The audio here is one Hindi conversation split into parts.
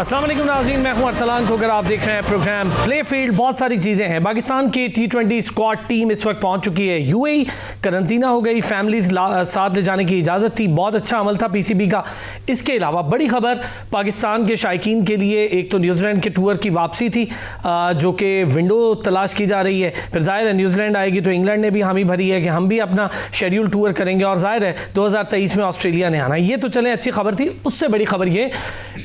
अस्सलाम वालेकुम नाज़रीन, मैं हूं अरसलान खोकर। आप देख रहे हैं प्रोग्राम प्ले फील्ड। बहुत सारी चीज़ें हैं। पाकिस्तान की T20 स्क्वाड टीम इस वक्त पहुंच चुकी है यूएई। करंतना हो गई, फैमिलीज साथ ले जाने की इजाज़त थी। बहुत अच्छा अमल था पीसीबी का। इसके अलावा बड़ी खबर पाकिस्तान के शायकीन के लिए, एक तो न्यूजीलैंड के टूर की वापसी थी जो कि विंडो तलाश की जा रही है। फिर जाहिर है न्यूजीलैंड आएगी तो इंग्लैंड ने भी हामी भरी है कि हम भी अपना शेड्यूल टूर करेंगे, और जाहिर है 2023 में ऑस्ट्रेलिया ने आना। ये तो चले अच्छी खबर थी। उससे बड़ी खबर ये,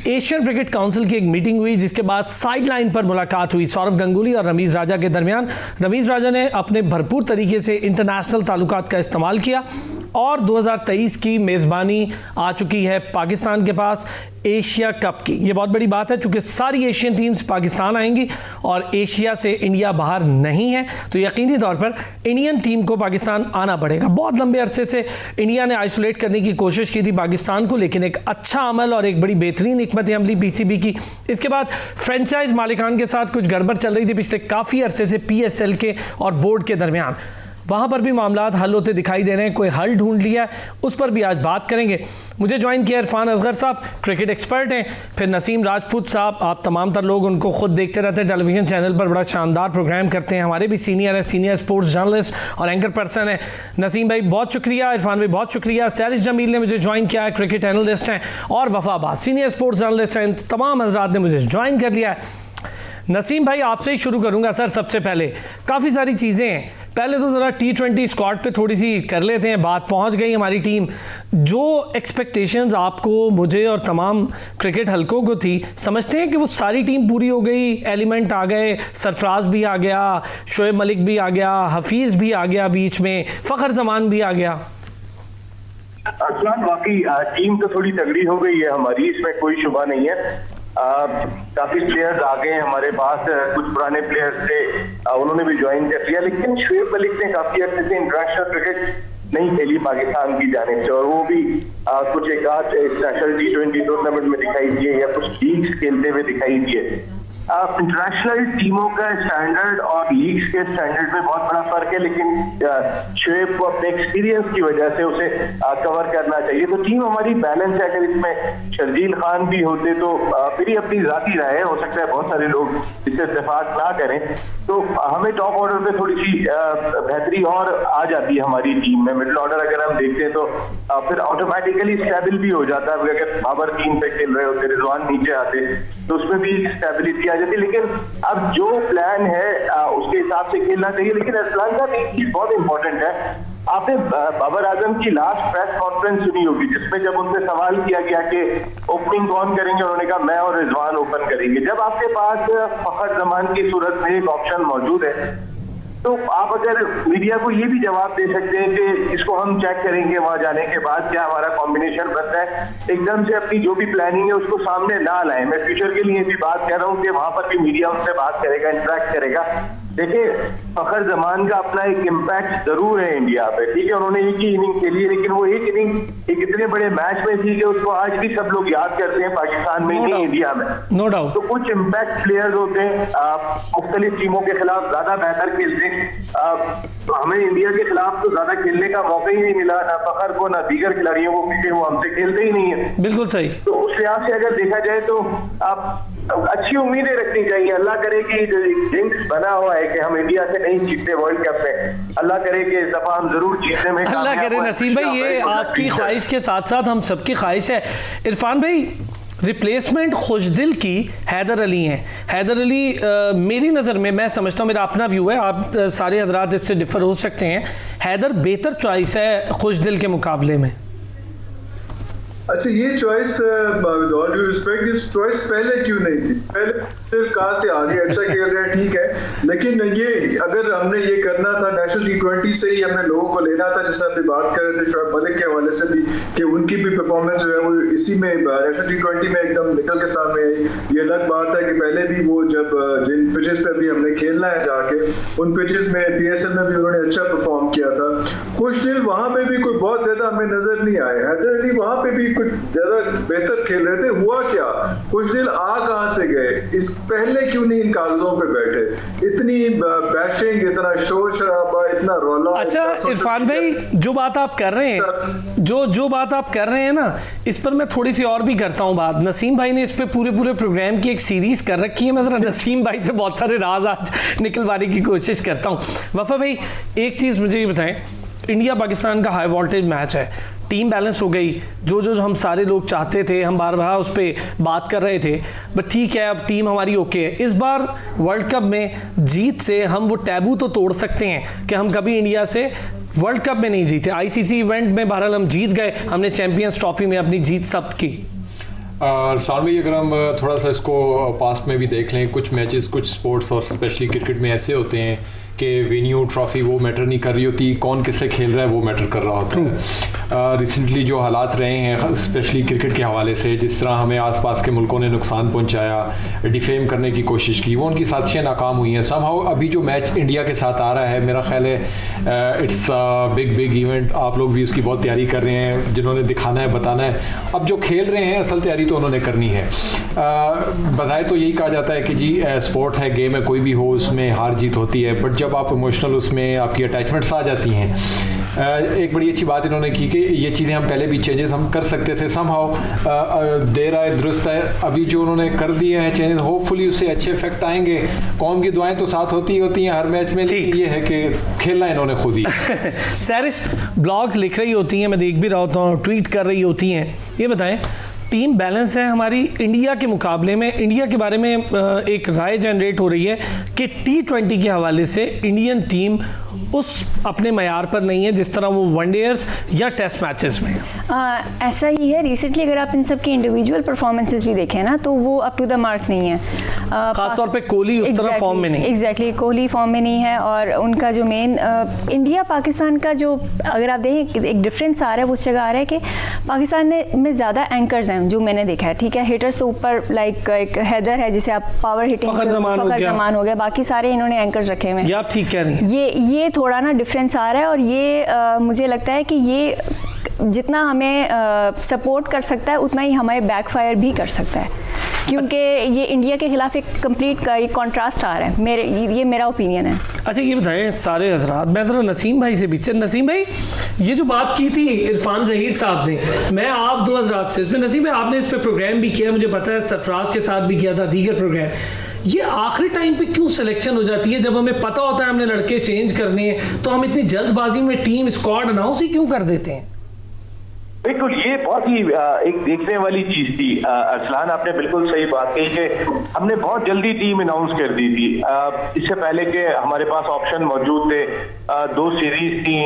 एशियन क्रिकेट काउंसिल की एक मीटिंग हुई जिसके बाद साइड लाइन पर मुलाकात हुई सौरव गंगुली और रमीज राजा के दरमियान। रमीज राजा ने अपने भरपूर तरीके से इंटरनेशनल ताल्लुकात का इस्तेमाल किया और 2023 की मेज़बानी आ चुकी है पाकिस्तान के पास एशिया कप की। ये बहुत बड़ी बात है चूँकि सारी एशियन टीम्स पाकिस्तान आएंगी और एशिया से इंडिया बाहर नहीं है, तो यकीनी तौर पर इंडियन टीम को पाकिस्तान आना पड़ेगा। बहुत लंबे अरसे से इंडिया ने आइसोलेट करने की कोशिश की थी पाकिस्तान को, लेकिन एक अच्छा अमल और एक बड़ी बेहतरीन हिकमत अमली पीसीबी की। इसके बाद फ्रेंचाइज मालिकान के साथ कुछ गड़बड़ चल रही थी पिछले काफ़ी अरसे से पीएसएल के और बोर्ड के दरमियान। वहाँ पर भी मामलात हल होते दिखाई दे रहे हैं। कोई हल ढूंढ लिया है, उस पर भी आज बात करेंगे। मुझे ज्वाइन किया इरफान असगर साहब, क्रिकेट एक्सपर्ट हैं। फिर नसीम राजपूत साहब, आप तमाम तर लोग उनको खुद देखते रहते हैं, टेलीविज़न चैनल पर बड़ा शानदार प्रोग्राम करते हैं। हमारे भी सीनियर है, सीनियर स्पोर्ट्स जर्नलिस्ट और एंकर पर्सन है। नसीम भाई बहुत शुक्रिया, इरफान भाई बहुत शुक्रिया। सैरिश जमील ने मुझे ज्वाइन किया है, क्रिकेट एनालिस्ट हैं। और वफा अब्बास सीनियर स्पोर्ट्स जर्नलिस्ट हैं। तमाम हजरात ने मुझे ज्वाइन कर लिया है। नसीम भाई आपसे ही शुरू करूंगा सर। सबसे पहले काफ़ी सारी चीज़ें हैं, पहले तो ज़रा T20 स्क्वाड पे थोड़ी सी कर लेते हैं बात। पहुंच गई हमारी टीम। जो एक्सपेक्टेशंस आपको, मुझे और तमाम क्रिकेट हलकों को थी, समझते हैं कि वो सारी टीम पूरी हो गई? एलिमेंट आ गए, सरफराज भी आ गया, शोएब मलिक भी आ गया, हफीज़ भी आ गया, बीच में फ़खर जमान भी आ गया। असलान वाकई टीम तो थोड़ी तगड़ी हो गई है हमारी, इसमें कोई शुबा नहीं है। काफी प्लेयर्स आ गए हैं हमारे पास, कुछ पुराने प्लेयर्स थे उन्होंने भी ज्वाइन कर लिया, लेकिन शोएब मलिक ने काफी अच्छे से इंटरनेशनल क्रिकेट नहीं खेली पाकिस्तान की जानिब से, और वो भी कुछ एक आध नेशनल T20 टूर्नामेंट में दिखाई दिए या कुछ लीग्स खेलते हुए दिखाई दिए। इंटरनेशनल टीमों का स्टैंडर्ड और लीग्स के स्टैंडर्ड में बहुत बड़ा फर्क है, लेकिन शोएब को अपने एक्सपीरियंस की वजह से उसे कवर करना चाहिए। तो टीम हमारी बैलेंस है। अगर इसमें शर्जील खान भी होते तो फिर ही अपनी जाती राय है, हो सकता है बहुत सारे लोग इससे इत्तेफाक ना करें, तो हमें टॉप ऑर्डर पे थोड़ी सी बेहतरी और आ जाती है हमारी टीम में। मिडिल ऑर्डर अगर हम देखते हैं तो फिर ऑटोमेटिकली स्टेबल भी हो जाता है। अगर बाबर 3 पे खेल रहे होते, रिजवान नीचे आते, तो उसमें भी स्टेबिलिटी आ जाती। लेकिन अब जो प्लान है उसके हिसाब से खेलना चाहिए। लेकिन असलान साहब एक चीज बहुत इंपॉर्टेंट है, आपने बाबर आजम की लास्ट प्रेस कॉन्फ्रेंस सुनी होगी जिसमें जब उनसे सवाल किया गया कि ओपनिंग कौन करेंगे, उन्होंने कहा मैं और रिजवान ओपन करेंगे। जब आपके पास फखर जमान की सूरत में एक ऑप्शन मौजूद है, तो आप अगर मीडिया को ये भी जवाब दे सकते हैं कि इसको हम चेक करेंगे वहां जाने के बाद क्या हमारा कॉम्बिनेशन बनता है, एकदम से अपनी जो भी प्लानिंग है उसको सामने ना लाएं। मैं फ्यूचर के लिए भी बात कर रहा हूँ कि वहां पर भी मीडिया उनसे बात करेगा, इंटरेक्ट करेगा। देखिए फखर जमान का अपना एक इम्पैक्ट जरूर है इंडिया पे, ठीक है, उन्होंने एक ही इनिंग खेली है, लेकिन वो एक इनिंग एक इतने बड़े मैच में थी कि उसको आज भी सब लोग याद करते हैं, पाकिस्तान में नहीं इंडिया में। No doubt. तो कुछ इम्पैक्ट प्लेयर्स होते हैं मुख्तलिफ टीमों के खिलाफ ज्यादा बेहतर खेलते हैं। तो हमें इंडिया के खिलाफ तो ज्यादा खेलने का मौका ही नहीं मिला, ना फखर को ना दीगर खिलाड़ियों को, क्योंकि वो हमसे खेलते ही नहीं है। बिल्कुल सही। तो उस लिहाज से अगर देखा जाए तो आप अच्छी उम्मीदें रखनी चाहिए। अल्लाह करे कि जो जिंक्स बना हुआ है कि हम इंडिया से नहीं जीतते वर्ल्ड कप में, अल्लाह करे कि इस दफा हम जरूर जीतने में अल्लाह करे। नसीम भाई ये आपकी ख्वाहिश के साथ साथ हम सबकी ख्वाहिश है। इरफान भाई रिप्लेसमेंट खुशदिल की हैदर अली हैं। हैदर अली मेरी नज़र में, मैं समझता हूँ, मेरा अपना व्यू है, आप सारे हजरात इससे डिफर हो सकते हैं, हैदर बेहतर चॉइस है खुशदिल के मुकाबले में। अच्छा, ये choice with all due respect, इस चॉइस पहले क्यों नहीं थी? पहले कहाँ से आ गई? अच्छा खेल रहे हैं, ठीक है, लेकिन ये अगर हमने ये करना था नेशनल T20 से ही हमें लोगों को लेना था, जैसे अभी बात कर रहे थे शोएब मलिक के हवाले से भी कि उनकी भी परफॉर्मेंस जो है वो इसी में नेशनल T20 में एकदम निकल के सामने आई। ये अलग बात है कि पहले भी वो जब जिन पिचेस पे भी हमने खेलना है जाके, उन पिचेस में PSL में भी उन्होंने अच्छा परफॉर्म किया था। खुशदिल वहाँ पे भी कोई बहुत ज्यादा हमें नजर नहीं आए। हैदर अली वहाँ पे भी कुछ ज्यादा बेहतर खेल रहे थे। हुआ क्या, खुशदिल आ कहाँ से गए? इस पहले क्यों नहीं इन कागजों पे बैठे? इतनी बैशिंग, इतना शोर शराबा, इतना रौला। अच्छा इरफान भाई, जो बात आप कर रहे हैं, जो बात आप कर रहे हैं ना, इस पर मैं थोड़ी सी और भी करता हूँ बात। नसीम भाई ने इस पे पूरे प्रोग्राम की एक सीरीज कर रखी है। मैं जरा नसीम भाई से बहुत सारे राज आज निकलवाने की कोशिश करता हूँ। वफा भाई, एक चीज़ मुझे ये बताएं, इंडिया पाकिस्तान का हाई वोल्टेज मैच है, टीम बैलेंस हो गई, जो हम सारे लोग चाहते थे, हम बार बार उस पर बात कर रहे थे, बट ठीक है, अब टीम हमारी ओके है। इस बार वर्ल्ड कप में जीत से हम वो टैबू तो तोड़ सकते हैं कि हम कभी इंडिया से वर्ल्ड कप में नहीं जीते। आईसीसी इवेंट में बहरहाल हम जीत गए, हमने चैंपियंस ट्रॉफी में अपनी जीत सब्त की। साल भाई, अगर हम थोड़ा सा इसको पास्ट में भी देख लें, कुछ मैचेस, कुछ स्पोर्ट्स और स्पेशली क्रिकेट में ऐसे होते हैं कि वेन्यू, ट्रॉफी वो मैटर नहीं कर रही होती, कौन किससे खेल रहा है वो मैटर कर रहा होता है। रिसेंटली जो हालात रहे हैं स्पेशली क्रिकेट के हवाले से, जिस तरह हमें आसपास के मुल्कों ने नुकसान पहुंचाया, डिफेम करने की कोशिश की, वो उनकी साजिशें नाकाम हुई हैं। समहाउ अभी जो मैच इंडिया के साथ आ रहा है, मेरा ख्याल है इट्स बिग इवेंट। आप लोग भी उसकी बहुत तैयारी कर रहे हैं, जिन्होंने दिखाना है, बताना है। अब जो खेल रहे हैं, असल तैयारी तो उन्होंने करनी है। बधाए तो यही कहा जाता है कि जी स्पोर्ट है, गेम है, कोई भी हो उसमें हार जीत होती है, बट जब आप इमोशनल उसमें आपकी अटैचमेंट्स आ जाती हैं। एक बड़ी अच्छी बात इन्होंने की कि ये चीज़ें हम पहले भी चेंजेस हम कर सकते थे, समहाउ देर आए दुरुस्त है। अभी जो उन्होंने कर दिए हैं चेंजेस, होपफुली उससे अच्छे इफेक्ट आएंगे। कौम की दुआएं तो साथ होती हैं हर मैच में, लेकिन ये है कि खेलना इन्होंने खुद ही। सैरिश ब्लॉग्स लिख रही होती हैं, मैं देख भी रहा होता हूँ, ट्वीट कर रही होती हैं। ये बताएं, टीम बैलेंस है हमारी इंडिया के मुकाबले में, इंडिया के बारे में एक राय जनरेट हो रही है कि T20 के हवाले से इंडियन टीम उस अपने मयार पर नहीं है जिस तरह वो वनडेयर्स या टेस्ट मैचेस में। ऐसा ही है। रिसेंटली अगर आप इन सब की इंडिविजुअल परफॉर्मेंसेस भी देखें ना, तो वो अप टू द मार्क नहीं है। खासतौर पे कोहली उस तरह फॉर्म में नहीं। एग्जैक्टली, कोहली फॉर्म में नहीं है। और उनका जो मेन इंडिया पाकिस्तान का जो, अगर आप देखें, एक डिफरेंस आ रहा है, वो उस जगह आ रहा है कि पाकिस्तान में ज़्यादा एंकर्स हैं जो मैंने देखा है। ठीक है, हिटर्स तो ऊपर लाइक एक हैदर है जिसे आप पावर हिटिंग, फखर जमान हो गया, बाकी सारे इन्होंने एंकर्स रखे हुए हैं। ये आप ठीक कह रही हैं। ये थोड़ा ना डिफरेंस आ रहा है। और ये मुझे लगता है कि ये जितना हमें सपोर्ट कर सकता है उतना ही हमें बैकफायर भी कर सकता है, क्योंकि ये इंडिया के खिलाफ एक कंप्लीट कॉन्ट्रास्ट आ रहा है। ये मेरा ओपिनियन है। अच्छा ये बताएं सारे हजरात, मैं ज़रा नसीम भाई से बीच, नसीम भाई ये जो बात की थी इरफान ज़हीर साहब ने, मैं आप दो हजरात से, इसमें नसीम भाई आपने इस पर प्रोग्राम भी किया, मुझे पता है सरफराज के साथ भी किया था, दीगर प्रोग्राम, ये आखिरी टाइम पे क्यों सिलेक्शन हो जाती है? जब हमें पता होता है हमने लड़के चेंज करने हैं, तो हम इतनी जल्दबाजी में टीम स्क्वाड अनाउंस ही क्यों कर देते हैं? बिल्कुल, ये बहुत ही एक देखने वाली चीज थी। अरसलान, आपने बिल्कुल सही बात कही कि हमने बहुत जल्दी टीम अनाउंस कर दी थी। इससे पहले के हमारे पास ऑप्शन मौजूद थे, 2 सीरीज थी,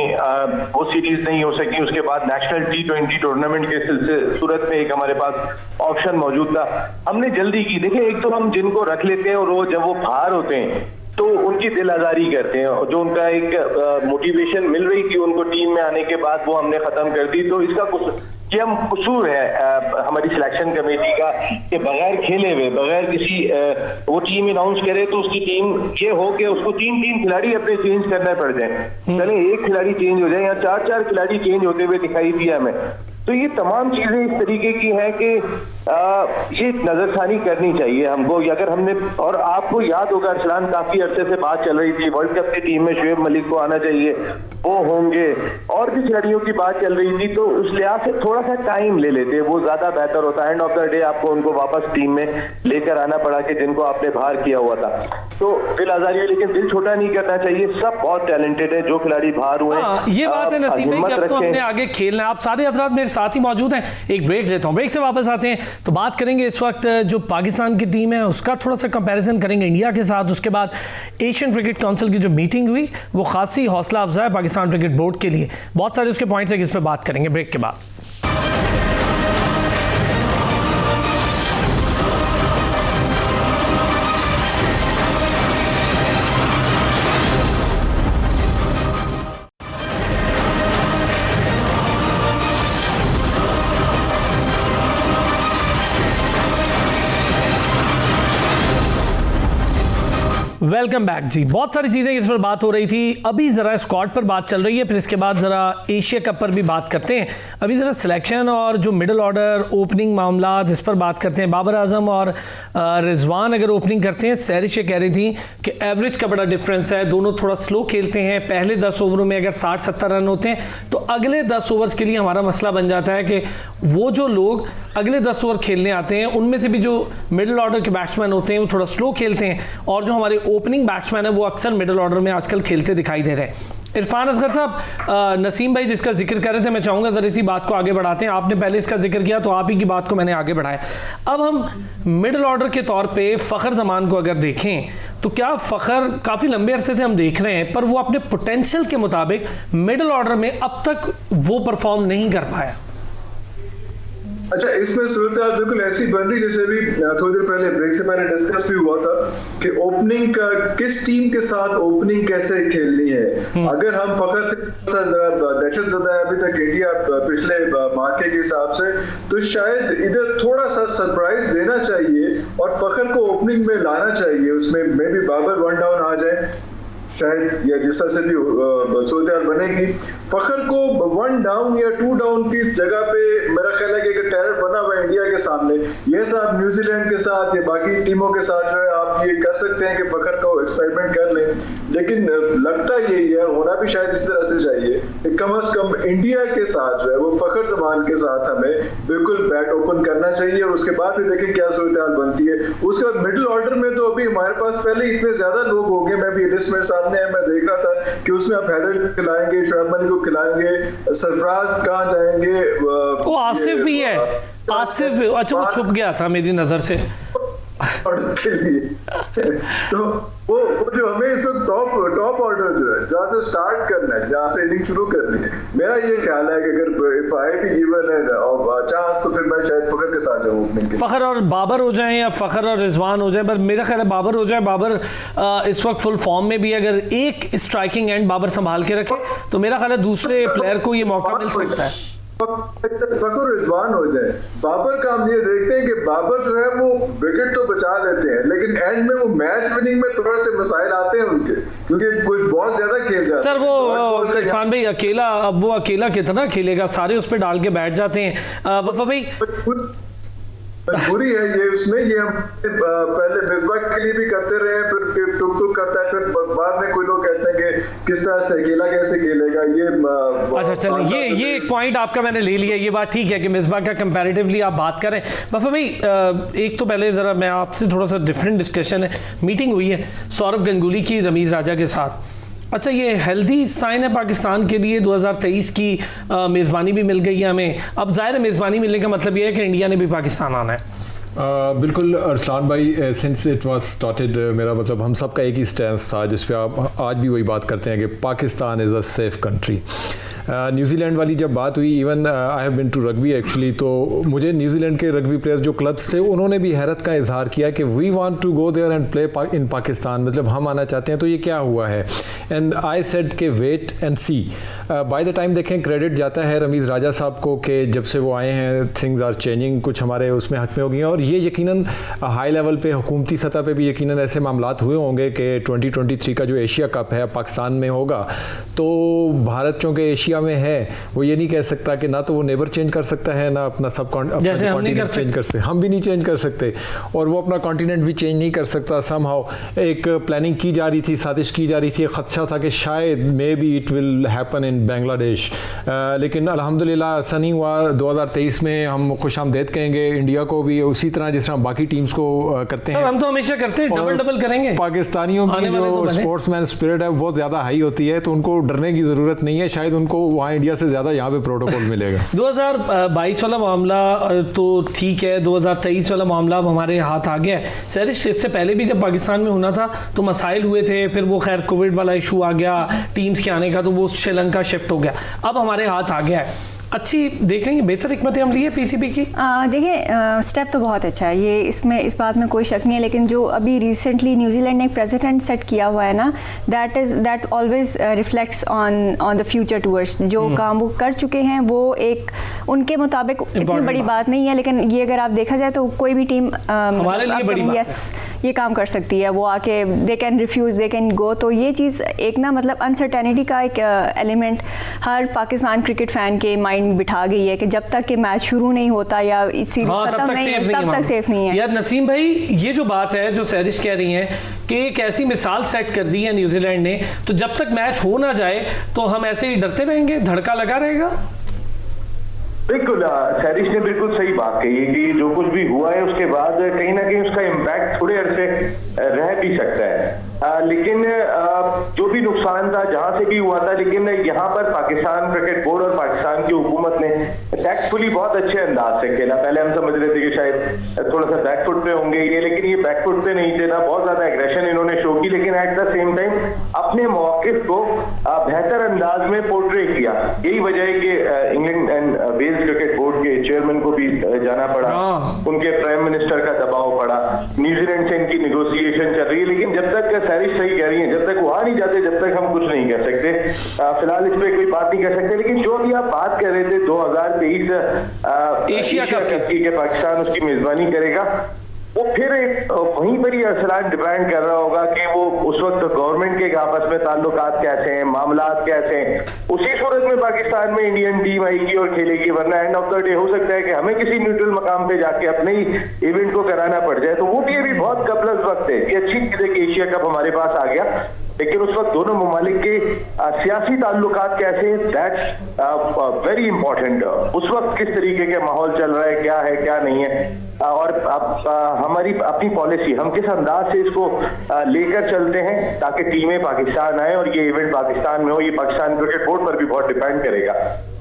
वो सीरीज नहीं हो सकी। उसके बाद नेशनल T20 टूर्नामेंट के सूरत में एक हमारे पास ऑप्शन मौजूद था, हमने जल्दी की। देखिए, एक तो हम जिनको रख लेते हैं और वो जब वो बाहर होते हैं तो उनकी दिल आजारी करते हैं, और जो उनका एक मोटिवेशन मिल रही थी उनको टीम में आने के बाद, वो हमने खत्म कर दी। तो इसका ये हम कसूर है हमारी सिलेक्शन कमेटी का कि बगैर खेले हुए, बगैर किसी वो टीम अनाउंस करे तो उसकी टीम ये हो कि उसको 3 खिलाड़ी अपने चेंज करने पड़ जाए। चले एक खिलाड़ी चेंज हो जाए या 4 खिलाड़ी चेंज होते हुए दिखाई दिया हमें। तो ये तमाम चीजें इस तरीके की हैं कि ये नजरसानी करनी चाहिए हमको। अगर हमने, और आपको याद होगा अरसलान, काफी अरसे से बात चल रही थी वर्ल्ड कप की टीम में शुएब मलिक को आना चाहिए, वो होंगे, और भी खिलाड़ियों की बात चल रही थी। तो उस लिहाज से थोड़ा सा टाइम ले लेते, वो ज्यादा बेहतर होता। एंड ऑफ द डे आपको उनको वापस टीम में लेकर आना पड़ा कि जिनको आपने बाहर किया हुआ था। तो दिल आजारी है, लेकिन दिल छोटा नहीं करना चाहिए। सब बहुत टैलेंटेड है जो खिलाड़ी बाहर हुए। ये बात है नसीम भाई कि अब तो हमने आगे खेलना है। आप सारे हजरात मेरे साथ ही मौजूद हैं, एक ब्रेक लेता हूँ, ब्रेक से वापस आते हैं तो बात करेंगे इस वक्त जो पाकिस्तान की टीम है उसका थोड़ा सा कंपैरिजन करेंगे इंडिया के साथ। उसके बाद एशियन क्रिकेट काउंसिल की जो मीटिंग हुई वो खासी हौसला अफजा है पाकिस्तान क्रिकेट बोर्ड के लिए। बहुत सारे उसके पॉइंट्स हैं, इस पर बात करेंगे ब्रेक के बाद। वेलकम बैक जी। बहुत सारी चीज़ें इस पर बात हो रही थी, अभी ज़रा स्क्वाड पर बात चल रही है, फिर इसके बाद ज़रा एशिया कप पर भी बात करते हैं। अभी ज़रा सिलेक्शन और जो मिडिल ऑर्डर ओपनिंग मामला जिस पर बात करते हैं, बाबर आजम और रिजवान अगर ओपनिंग करते हैं, सैरिश ये कह रही थी कि एवरेज का बड़ा डिफरेंस है, दोनों थोड़ा स्लो खेलते हैं। पहले 10 ओवरों में अगर 60-70 रन होते हैं तो अगले 10 ओवर्स के लिए हमारा मसला बन जाता है कि वो जो लोग अगले 10 ओवर खेलने आते हैं उनमें से भी जो मिडिल ऑर्डर के बैट्समैन होते हैं वो थोड़ा स्लो खेलते हैं, और जो हमारे ओपनिंग बैट्समैन है वो अक्सर मिडिल ऑर्डर में आजकल खेलते दिखाई दे रहे हैं। इरफान असगर साहब, नसीम भाई जिसका जिक्र कर रहे थे, मैं चाहूँगा ज़रा इसी बात को आगे बढ़ाते हैं। आपने पहले इसका जिक्र किया तो आप ही की बात को मैंने आगे बढ़ाया। अब हम मिडिल ऑर्डर के तौर पे फ़खर जमान को अगर देखें तो क्या फ़खर काफ़ी लंबे अरसे से हम देख रहे हैं, पर वो अपने पोटेंशियल के मुताबिक मिडिल ऑर्डर में अब तक वो परफॉर्म नहीं कर पाया। अच्छा, इसमें सूरत बिल्कुल ऐसी बन रही जैसे भी थोड़ी देर पहले ब्रेक से मैंने डिस्कस भी हुआ था कि ओपनिंग का किस टीम के साथ ओपनिंग कैसे खेलनी है। अगर हम फखर से दहशत ज़दा है अभी तक इंडिया पिछले मार्के के हिसाब से, तो शायद इधर थोड़ा सा सरप्राइज देना चाहिए और फखर को ओपनिंग में लाना चाहिए। उसमें मे बी बाबर 1 डाउन आ जाए शायद, या जिस तरह से भी सूरत बनेगी, फखर को 1 डाउन या 2 डाउन की जगह पे मेरा ख्याल है कि एक टेरर बना हुआ है इंडिया के सामने। ये सब न्यूजीलैंड के साथ या बाकी टीमों के साथ जो है आप ये कर सकते हैं कि फखर को एक्सपेरिमेंट कर लें, लेकिन लगता यही है, होना भी शायद इस तरह से चाहिए कि कम से कम इंडिया के साथ जो है वो फखर जमान के साथ हमें बिल्कुल बैट ओपन करना चाहिए, और उसके बाद भी देखें क्या सूरत बनती है। उसके बाद मिडिल ऑर्डर में तो अभी हमारे पास पहले इतने ज्यादा लोग हो गए, मैं भी लिस्ट में सामने है, मैं देख रहा था कि उसमें आप हैदर खिलाएंगे, शुएब मलिक को खिलाएंगे, सरफराज कहाँ जाएंगे, वो आसिफ भी है, आसिफ भी, अच्छा वो छुप गया था मेरी नजर से के लिए। तो वो जो हमें इसमें टॉप ऑर्डर जो है जहाँ से स्टार्ट करना है, जहाँ से इनिंग शुरू करनी है, मेरा ये ख्याल है कि अगर आई भी गिवन है और चांस तो फिर मैं शायद फखर के साथ जाऊँ ओपनिंग के। फखर और बाबर हो जाएं या फखर और रिजवान हो जाए, पर मेरा ख्याल है बाबर हो जाए। बाबर इस वक्त फुल फॉर्म में भी, अगर एक स्ट्राइकिंग एंड बाबर संभाल के रखे तो मेरा ख्याल है दूसरे प्लेयर को ये मौका मिल सकता है। फखर रिजवान हो जाए। बाबर का हम ये देखते हैं कि बाबर जो है वो विकेट तो बचा लेते हैं, लेकिन एंड में वो मैच विनिंग में थोड़ा से मसाइल आते हैं उनके, क्योंकि कुछ बहुत ज्यादा खेल जाते हैं। सर वो इरफान भाई अकेला, अब वो अकेला कितना खेलेगा, सारे उस पर डाल के बैठ जाते हैं। वफा भाई मजबूरी है ये, उसमें ये हम पहले मिसबा के लिए भी करते रहे, फिर टुक टुक करता है, फिर बाद में कोई लोग कहते हैं कि किस तरह से अकेला कैसे खेलेगा ये। अच्छा चलिए, ये एक पॉइंट आपका मैंने ले लिया, ये बात ठीक है कि मिसबा का कंपैरेटिवली आप बात करें। वफा भाई एक तो पहले ज़रा मैं आपसे थोड़ा सा डिफरेंट डिस्कशन है, मीटिंग हुई है सौरभ गंगुली की रमीज़ राजा के साथ। अच्छा, ये हेल्दी साइन है पाकिस्तान के लिए, 2023 की मेज़बानी भी मिल गई है हमें। अब ज़ाहिर है मेज़बानी मिलने का मतलब ये है कि इंडिया ने भी पाकिस्तान आना है। बिल्कुल अरसलान भाई, सिंस इट वाज स्टार्टेड, मेरा मतलब हम सब का एक ही स्टैंस था जिस पे आप आज भी वही बात करते हैं कि Pakistan is a safe country. New Zealand वाली जब बात हुई, even I have been to rugby actually, तो मुझे न्यूजीलैंड के रग्बी प्लेयर्स जो क्लब्स थे उन्होंने भी हैरत का इजहार किया कि we want to go there and play in Pakistan, मतलब हम आना चाहते हैं, तो ये क्या हुआ है। एंड आई सेड के wait and see. By the time देखें क्रेडिट जाता है रमीज़ राजा साहब को कि जब से वो आए हैं थिंग्स आर चेंजिंग, कुछ हमारे उसमें हक में हो गई, और ये यकीनन हाई लेवल पे हुकूमती सतह पे भी यकीनन ऐसे मामलात हुए होंगे कि 2023 का जो एशिया कप है पाकिस्तान में होगा, तो भारत चूँकि एशिया में है वो ये नहीं कह सकता कि ना तो वो नेबर चेंज कर सकता है ना अपना सब कॉन्टिनेंट चेंज कर सकते, हम भी नहीं चेंज कर सकते, और वो अपना कॉन्टिनेंट भी चेंज नहीं कर सकता। समहाउ एक प्लानिंग की जा रही थी, साजिश की जा रही थी, खदशा था कि शायद may be it will happen in Bangladesh, लेकिन अल्हम्दुलिल्लाह ऐसा नहीं हुआ। 2023 में हम खुशामदीद कहेंगे इंडिया को भी उसी तरह जिस तरह बाकी टीम्स को करते हैं। हम तो हमेशा करते हैं, डबल करेंगे। पाकिस्तानियों की जो स्पोर्ट्समैन स्पिरिट है वो बहुत ज़्यादा हाई होती है, तो उनको डरने की ज़रूरत नहीं है, शायद उनको वहाँ इंडिया से ज़्यादा यहाँ पे प्रोटोकॉल मिलेगा। 2022 वाला मामला तो ठीक है, 2023 वाला मामला अब हमारे हाथ आ गया है। सैरिश, इससे पहले भी जब पाकिस्तान में होना था तो मसाइल हुए थे, फिर वो खैर कोविड वाला इशू आ गया टीम्स के आने का, तो वो श्रीलंका शिफ्ट हो गया, अब हमारे हाथ आ गया है। अच्छी देख रही हैं, बेहतर हिकमत अमली है पीसीबी की? देखिए स्टेप तो बहुत अच्छा है ये, इसमें इस बात में कोई शक नहीं है, लेकिन जो अभी रिसेंटली न्यूजीलैंड ने एक प्रेसिडेंट सेट किया हुआ है ना, that always reflects on the future towards. जो काम वो कर चुके हैं वो एक उनके मुताबिक इतनी बड़ी बात नहीं है, लेकिन ये अगर आप देखा जाए तो कोई भी टीम हमारे लिए बड़ी बात है, ये काम कर सकती है। वो आके they can refuse, they can go. तो ये चीज़ एक ना मतलब अनसर्टेनिटी का एक एलिमेंट हर पाकिस्तान क्रिकेट फैन के माइंड बिठा गई है कि जब तक कि मैच शुरू नहीं होता या सीरीज खत्म नहीं है तब तक सेफ नहीं है। यार नसीम भाई, ये जो बात है जो सैरिश कह रही हैं कि एक ऐसी मिसाल सेट कर दी है न्यूजीलैंड ने, तो जब तक मैच हो ना जाए तो हम ऐसे ही डरते रहेंगे, धड़का लगा रहेगा? बिल्कुल, सैरिश ने बिल्कुल सही बात कही है कि जो कुछ भी हुआ है उसके बाद कहीं ना कहीं उसका इम्पैक्ट थोड़े अरसे रह भी सकता है, लेकिन जो भी नुकसान था जहां से भी हुआ था, लेकिन यहाँ पर पाकिस्तान क्रिकेट बोर्ड और पाकिस्तान की हुकूमत ने टैक्टफुली बहुत अच्छे अंदाज से खेला। पहले हम समझ रहे थे कि शायद थोड़ा सा बैकफुट पे होंगे ये, लेकिन ये बैकफुट पे नहीं थे ना, बहुत ज्यादा एग्रेशन इन्होंने शो की, लेकिन एट द सेम टाइम अपने मौकिफ को बेहतर अंदाज में पोर्ट्रे किया। यही वजह है कि England and Wales cricket board के चेयरमैन को भी जाना पड़ा, उनके प्राइम मिनिस्टर का दबाव पड़ा, न्यूजीलैंड से इनकी नेगोशिएशन चल रही है, लेकिन जब तक सैरिश सही कह रही है, जब तक वो आ नहीं जाते जब तक हम कुछ नहीं कह सकते। फिलहाल इस पे कोई बात नहीं कर सकते, लेकिन जो अभी आप बात कर रहे थे 2023 एशिया कप की के पाकिस्तान उसकी मेजबानी करेगा, वो फिर वहीं पर ही अरसलान डिपेंड कर रहा होगा कि वो उस वक्त गवर्नमेंट के आपस में ताल्लुकात कैसे हैं, मामलात कैसे हैं। उसी सूरत में पाकिस्तान में इंडियन टीम आएगी और खेलेगी, वरना एंड ऑफ द डे हो सकता है कि हमें किसी न्यूट्रल मकाम पे जाके अपने ही इवेंट को कराना पड़ जाए। तो वो भी अभी बहुत कबलस वक्त है। ये अच्छी चीज है कि एशिया कप हमारे पास आ गया, लेकिन उस वक्त दोनों ममालिक के सियासी ताल्लुकात कैसे, दैट्स वेरी इंपॉर्टेंट। उस वक्त किस तरीके के माहौल चल रहा है, क्या नहीं है, और अब हमारी अपनी पॉलिसी हम किस अंदाज से इसको लेकर चलते हैं ताकि टीमें पाकिस्तान आए और ये इवेंट पाकिस्तान में हो, ये पाकिस्तान क्रिकेट बोर्ड पर भी बहुत डिपेंड करेगा।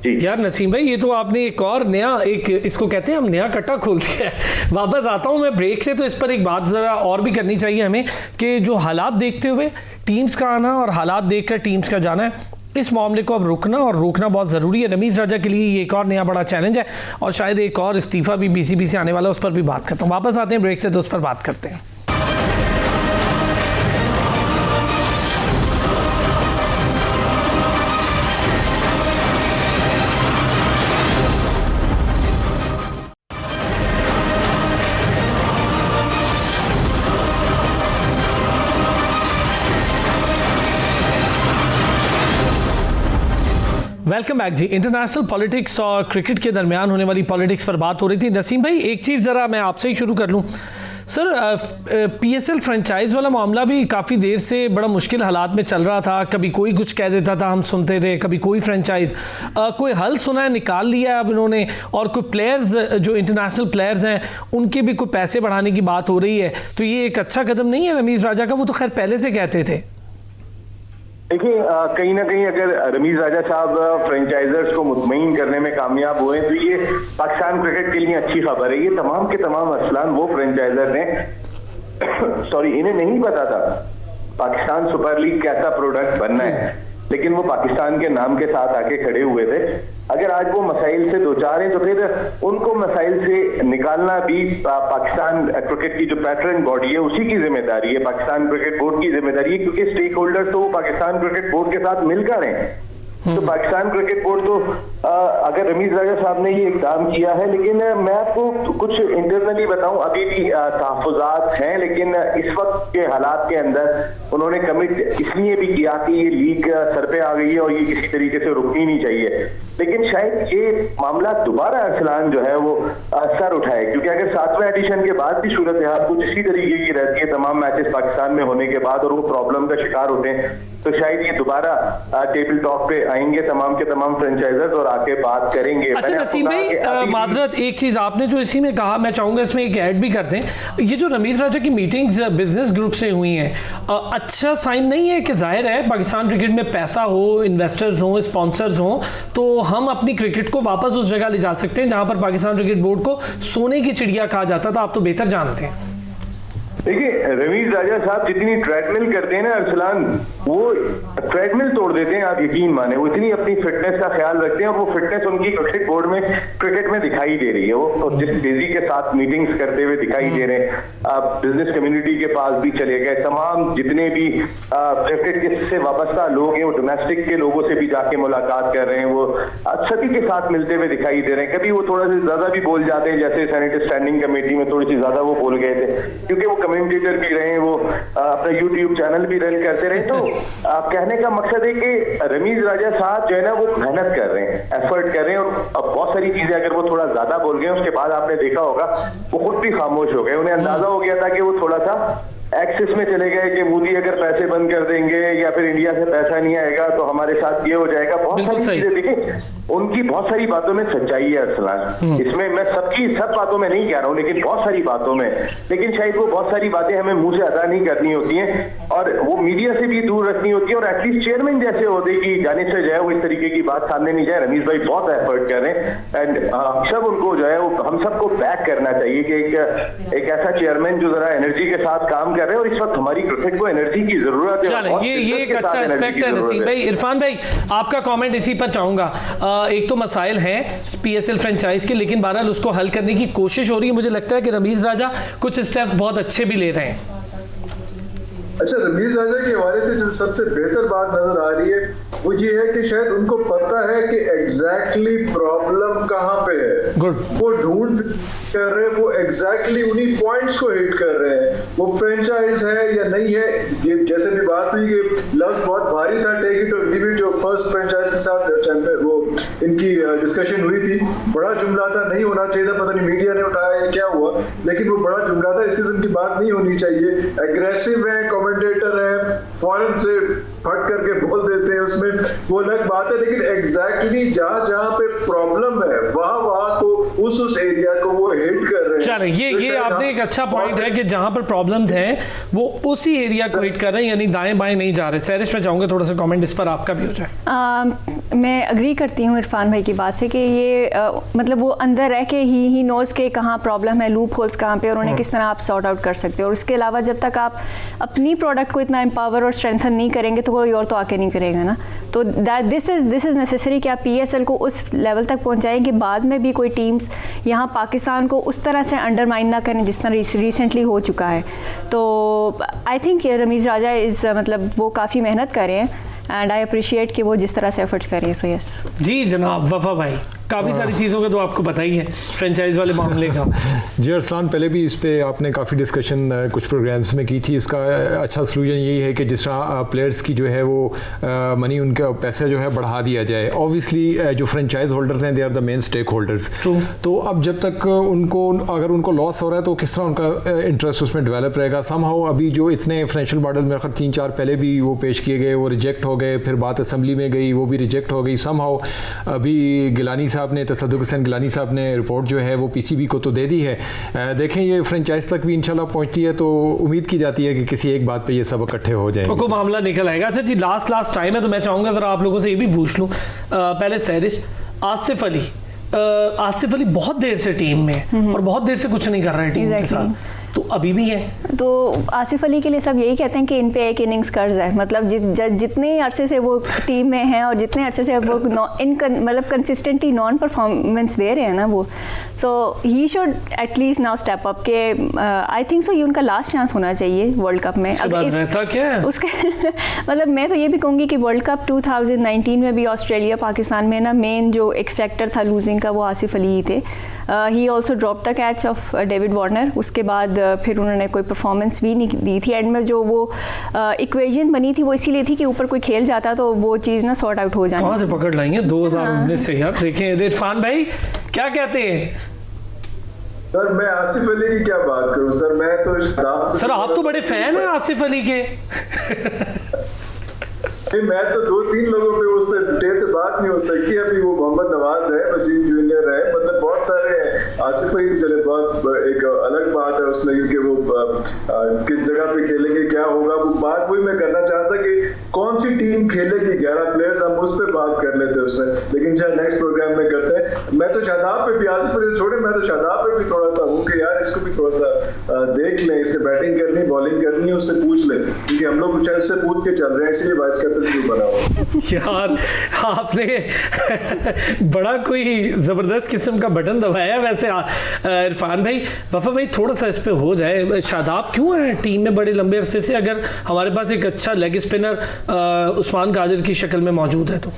जी यार नसीम भाई, ये तो आपने एक और नया, एक इसको कहते हैं हम नया कट्टा खोल दिया है। वापस आता हूँ मैं ब्रेक से, तो इस पर एक बात ज़रा और भी करनी चाहिए हमें कि जो हालात देखते हुए टीम्स का आना और हालात देखकर टीम्स का जाना है, इस मामले को अब रुकना और रोकना बहुत ज़रूरी है। रमीज़ राजा के लिए ये एक और नया बड़ा चैलेंज है, और शायद एक और इस्तीफ़ा भी पीसीबी से आने वाला है, उस पर भी बात करता हूँ। वापस आते हैं ब्रेक से, तो उस पर बात करते हैं। वेलकम बैक जी। इंटरनेशनल पॉलिटिक्स और क्रिकेट के दरमियान होने वाली पॉलिटिक्स पर बात हो रही थी। नसीम भाई, एक चीज़ ज़रा मैं आपसे ही शुरू कर लूँ सर। पीएसएल फ्रेंचाइज वाला मामला भी काफ़ी देर से बड़ा मुश्किल हालात में चल रहा था। कभी कोई कुछ कह देता था, हम सुनते थे, कभी कोई फ्रेंचाइज कोई हल सुना है, निकाल लिया है अब इन्होंने, और कोई प्लेयर्स जो इंटरनेशनल प्लेयर्स हैं उनके भी कोई पैसे बढ़ाने की बात हो रही है। तो ये एक अच्छा कदम नहीं है रमीज़ राजा का? वो तो खैर पहले से कहते थे। देखिए, कहीं ना कहीं अगर रमीज़ राजा साहब फ्रेंचाइजर्स को मुतमईन करने में कामयाब हुए तो ये पाकिस्तान क्रिकेट के लिए अच्छी खबर है। ये तमाम के तमाम अरसलान वो फ्रेंचाइजर ने सॉरी इन्हें नहीं पता था पाकिस्तान सुपर लीग कैसा प्रोडक्ट बनना है, लेकिन वो पाकिस्तान के नाम के साथ आके खड़े हुए थे। अगर आज वो मसाइल से दो चार हैं तो फिर उनको मसाइल से निकालना भी पाकिस्तान क्रिकेट की जो पैटर्न बॉडी है उसी की जिम्मेदारी है, पाकिस्तान क्रिकेट बोर्ड की जिम्मेदारी है, क्योंकि स्टेक होल्डर्स तो वो पाकिस्तान क्रिकेट बोर्ड के साथ मिलकर हैं। तो पाकिस्तान क्रिकेट बोर्ड तो अगर रमीज़ राजा साहब ने ये इक़दाम किया है, लेकिन मैं आपको कुछ इंटरनली बताऊं, अभी भी तहफ़्फ़ुज़ात हैं, लेकिन इस वक्त के हालात के अंदर उन्होंने कमिट इसलिए भी किया कि ये लीग सर पे आ गई है और ये किसी तरीके से रुकनी नहीं चाहिए। लेकिन शायद ये मामला दोबारा अरसलान जो है वो सर उठाए, क्योंकि अगर 7वें एडिशन के बाद भी सूरत हाल कुछ इसी तरीके की रहती है तमाम मैचेस पाकिस्तान में होने के बाद और वो प्रॉब्लम का शिकार होते हैं, तो शायद ये दोबारा टेबल टॉप पे आएंगे तमाम के तमाम फ्रेंचाइजर्स और आके बात करेंगे। अच्छा नसीम भाई, माजरत एक चीज़ आपने जो इसी में कहा, मैं चाहूँगा इसमें एक ऐड भी कर दें। ये जो रमीज़ राजा की मीटिंग्स बिजनेस ग्रुप से हुई हैं, अच्छा साइन नहीं है कि जाहिर है पाकिस्तान क्रिकेट में पैसा हो, इन्वेस्टर्स हों, स्पॉन्सर्स हों, तो हम अपनी क्रिकेट को वापस उस जगह ले जा सकते हैं जहाँ पर पाकिस्तान क्रिकेट बोर्ड को सोने की चिड़िया कहा जाता था। आप तो बेहतर जानते हैं। देखिए रमीज राजा साहब जितनी ट्रेडमिल करते हैं ना अरसलान, वो ट्रेडमिल तोड़ देते हैं, आप यकीन माने। वो इतनी अपनी फिटनेस का ख्याल रखते हैं और वो फिटनेस उनकी क्रिकेट बोर्ड में क्रिकेट में दिखाई दे रही है। वो जिस तेजी के साथ मीटिंग्स करते हुए दिखाई दे रहे हैं। आप बिजनेस कम्युनिटी के पास भी चले गए, तमाम जितने भी क्रिकेट से वाबस्ता लोग हैं वो डोमेस्टिक के लोगों से भी जाके मुलाकात कर रहे हैं, वो सभी के साथ मिलते हुए दिखाई दे रहे हैं। कभी वो थोड़ा सा ज्यादा भी बोल जाते हैं, जैसे सेनेट स्टैंडिंग कमेटी में थोड़ी सी ज्यादा वो बोल गए थे, क्योंकि वो कमेंटेटर भी रहे, वो अपना यूट्यूब चैनल भी रन करते रहे। तो कहने का मकसद है कि रमीज राजा साहब जो है ना वो मेहनत कर रहे हैं, एफर्ट कर रहे हैं, और अब बहुत सारी चीजें अगर वो थोड़ा ज्यादा बोल गए उसके बाद आपने देखा होगा वो खुद भी खामोश हो गए। उन्हें अंदाजा हो गया था कि वो थोड़ा सा एक्सिस में चले गए कि मोदी अगर पैसे बंद कर देंगे या फिर इंडिया से पैसा नहीं आएगा तो हमारे साथ ये हो जाएगा। बहुत सारी चीजें देखिए, उनकी बहुत सारी बातों में सच्चाई है अरसलान, इसमें मैं सब बातों में नहीं कह रहा हूँ, लेकिन बहुत सारी बातों में, लेकिन शायद वो बहुत सारी बातें हमें मुंह से अदा नहीं करनी होती हैं और वो मीडिया से भी दूर रखनी होती है, और एटलीस्ट चेयरमैन जैसे होते कि जाने से जो है वो इस तरीके की बात सामने नहीं जाए। रमीज भाई बहुत एफर्ट कर रहे हैं एंड सब उनको जो है वो हम सबको बैक करना चाहिए कि एक ऐसा चेयरमैन जो जरा एनर्जी के साथ काम कर रहे हैं, और इस वक्त हमारी क्रिकेट को एनर्जी की जरूरत है। चलें, ये एक अच्छा एस्पेक्ट है नसीम भाई। इरफान भाई आपका कमेंट इसी पर चाहूंगा। एक तो मसाइल हैं पीएसएल फ्रेंचाइज के, लेकिन बहरहाल उसको हल करने की कोशिश हो रही है। मुझे लगता है कि रमीज राजा कुछ स्टेप्स बहुत अच्छे भी ले रहे हैं। अच्छा, रमीज राजा के हवाले से जो सबसे बेहतर बात नजर आ रही है वो ये है कि शायद उनको पता है कि एग्जैक्टली प्रॉब्लम कहाँ पे है। गुड, वो ढूंढ कर रहे हैं, वो एग्जैक्टली उन्हीं पॉइंट्स को हिट कर रहे हैं। वो फ्रेंचाइज है या नहीं है, ये जैसे भी बात हुई कि लफ्ज बहुत भारी था, टेक इट और गिव इट, जो फर्स्ट फ्रेंचाइज के साथ वो इनकी डिस्कशन हुई थी, बड़ा जुमला था, नहीं होना चाहिए था, पता नहीं मीडिया ने उठाया या क्या हुआ, लेकिन वो बड़ा जुमला था। इस किस्म की बात नहीं होनी चाहिए। एग्रेसिव है, कमेंटेटर है, फौरन से फट करके बोल देते हैं, उसमें वो अलग बात है, लेकिन एग्जैक्टली जहाँ पे प्रॉब्लम है वहाँ को उस एरिया को वो हिट कर रहे हैं। चलें, ये आपने एक अच्छा पॉइंट है कि जहां पर प्रॉब्लम्स हैं वो उसी एरिया को हिट कर रहे हैं, यानी दाएं बाएं नहीं जा रहे। सैरिश में चाहूंगा थोड़ा सा कमेंट इस पर आपका भी हो जाए। मैं अग्री करती हूँ इरफान भाई की बात से कि ये मतलब वो अंदर रह के ही नोज के कहाँ प्रॉब्लम है, लूप होल्स कहाँ पे, और उन्हें किस तरह आप सॉर्ट आउट कर सकते हो। और इसके अलावा जब तक आप अपनी प्रोडक्ट को इतना एम्पावर और स्ट्रेंथन नहीं करेंगे तो कोई और तो आके नहीं करेगा ना। तो दिस इज़ नेसेसरी कि आप पीएसएल को उस लेवल तक पहुँचाएं कि बाद में भी कोई टीम्स यहाँ पाकिस्तान को उस तरह से अंडरमाइन ना करें जिस तरह रिसेंटली हो चुका है। तो आई थिंक रमीज राजा मतलब वो काफ़ी मेहनत कर रहे हैं एंड आई अप्रिशिएट कि वो जिस तरह से एफर्ट्स कर रही है। सो यस जी जनाब वफा भाई, काफ़ी सारी चीज़ों का तो आपको पता ही है फ्रेंचाइज वाले मामले का। जी अरसलान, पहले भी इस पे आपने काफ़ी डिस्कशन कुछ प्रोग्राम्स में की थी। इसका अच्छा सलूशन यही है कि जिस तरह प्लेयर्स की जो है वो मनी, उनका पैसा जो है बढ़ा दिया जाए। ऑब्वियसली जो फ्रेंचाइज होल्डर्स हैं they are the main stakeholders. तो अब जब तक अगर उनको लॉस हो रहा है तो किस तरह उनका इंटरेस्ट उसमें डेवलप रहेगा। समहाउ अभी जो इतने फाइनेंशियल मॉडल मेरे ख्याल 3-4 पहले भी वो पेश किए गए, वो रिजेक्ट हो गए, फिर बात असम्बली में गई, वो भी रिजेक्ट हो गई। समहाउ अभी गिलानी साहब ने, तसद्दुक हुसैन गिलानी साहब ने रिपोर्ट जो है वो पीसीबी को तो दे दी है। देखें ये फ्रेंचाइज तक भी इंशाल्लाह पहुंचती है तो उम्मीद की जाती है कि किसी एक बात पे ये सब इकट्ठे हो जाएंगे, को मामला निकल आएगा। अच्छा जी, लास्ट टाइम है तो मैं चाहूँगा ज़रा आप लोगों से ये भी पूछ लूँ। पहले सैरिश, आसिफ अली बहुत देर से टीम में और बहुत देर से कुछ नहीं कर रहे टीम के साथ, तो अभी भी है। तो आसिफ अली के लिए सब यही कहते हैं कि इन पे एक इनिंग्स कर्ज है। मतलब जितने अरसे से वो टीम में हैं और जितने अरसे से वो मतलब कंसिस्टेंटली नॉन परफॉर्मेंस दे रहे हैं ना वो, so he should at least now step up के आई थिंक सो ये उनका लास्ट चांस होना चाहिए वर्ल्ड कप में। रहता क्या है उसके मतलब मैं तो ये भी कहूँगी कि वर्ल्ड कप 2019 में भी ऑस्ट्रेलिया पाकिस्तान में ना मेन जो एक फैक्टर था लूजिंग का वो आसिफ अली ही थे। He also drop the catch of David Warner. उसके बाद फिर उन्होंने कोई परफॉर्मेंस भी नहीं दी थी। एंड में जो वो इक्वेशन बनी थी वो इसीलिए थी कि ऊपर कोई खेल जाता तो वो चीज़ ना सॉर्ट आउट हो जाती। कहाँ से पकड़ लाएंगे 2019 से यार। देखें इरफान भाई क्या कहते हैं? सर मैं आसिफ अली की क्या बात करूं सर, मैं तो सर आप तो बड़े फैन हैं आसिफ अली के। मैं तो 2-3 लोगों पे उस पर डिटेल से बात नहीं हो सकती। अभी वो मोहम्मद नवाज है, वसीम जूनियर है, मतलब बहुत सारे हैं। आसिफ अली तो चले बहुत एक अलग बात है, उसमें, क्योंकि वो किस जगह पे खेलेंगे, क्या होगा, वो बात वही मैं करना चाहता कि कौन सी टीम खेलेगी, 11 प्लेयर्स, हम उस पर बात कर लेते उसमें, लेकिन चाहे नेक्स्ट प्रोग्राम में करते हैं। मैं तो शादाब पे भी, आसिफ पर छोड़े, मैं तो शादाब पे भी थोड़ा सा हूँ कि यार इसको भी थोड़ा सा देख लें, इसने बैटिंग करनी, बॉलिंग करनी है, उससे पूछ लें, क्योंकि हम लोग कुछ ऐसे पूछ के चल रहे हैं, इसलिए वाइस कैप्टन क्यों बना हुआ। यार आपने बड़ा कोई ज़बरदस्त किस्म का बटन दबाया वैसे इरफान भाई। वफा भाई थोड़ा सा इस पे हो जाए, शादाब क्यों है टीम में बड़े लंबे अरसे से, अगर हमारे पास एक अच्छा लेग स्पिनर उस्मान कादिर की शक्ल में मौजूद है तो?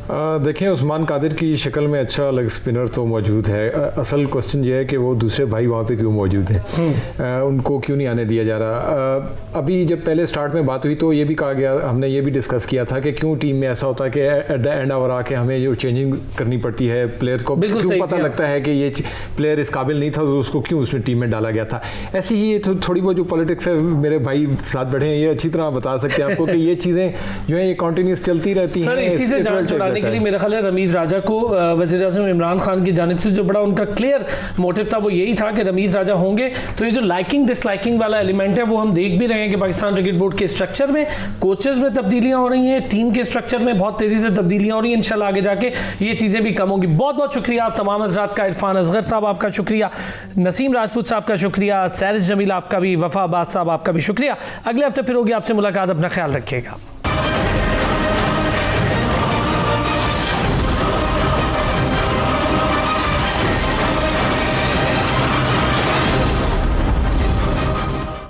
देखें, उस्मान कादिर की शक्ल में अच्छा लेग स्पिनर तो मौजूद है। असल क्वेश्चन ये है कि वो दूसरे भाई वहाँ पे क्यों मौजूद हैं, उनको क्यों नहीं आने दिया जा रहा। अभी जब पहले स्टार्ट में बात हुई तो ये भी कहा गया, हमने ये भी डिस्कस किया था कि क्यों टीम में ऐसा होता है कि एट द एंड आवर आके हमें जो चेंजिंग करनी पड़ती है प्लेयर को, क्यों पता लगता है कि ये प्लेयर इस काबिल नहीं था तो उसको क्यों उसमें टीम में डाला गया था। ऐसी ही थोड़ी बहुत जो पॉलिटिक्स है, मेरे भाई साथ बैठे हैं, ये अच्छी तरह बता सकते हैं आपको कि ये चीज़ें जो है ये कंटिन्यूस चलती रहती हैं। के लिए मेरा ख्याल है रमीज़ राजा को वज़ीर आज़म इमरान खान की जानिब से जो बड़ा उनका क्लियर मोटिव था वो यही था कि रमीज़ राजा होंगे तो ये जो लाइकिंग डिसलाइकिंग वाला एलिमेंट है वो हम देख भी रहे हैं कि पाकिस्तान क्रिकेट बोर्ड के स्ट्रक्चर में, कोचेज़ में तब्दीलियाँ हो रही हैं, टीम के स्ट्रक्चर में बहुत तेज़ी से तब्दीलियाँ हो रही हैं। इंशाल्लाह आगे जाके ये चीज़ें भी कम होंगी। बहुत बहुत शुक्रिया आप तमाम हज़रात का। इरफान असगर साहब आपका शुक्रिया, नसीम राजपूत साहब का शुक्रिया, सैरिस जमील आपका भी, वफा अब्बास साहब आपका भी शुक्रिया। अगले हफ्ते फिर होगी आपसे मुलाकात, अपना ख्याल रखिएगा।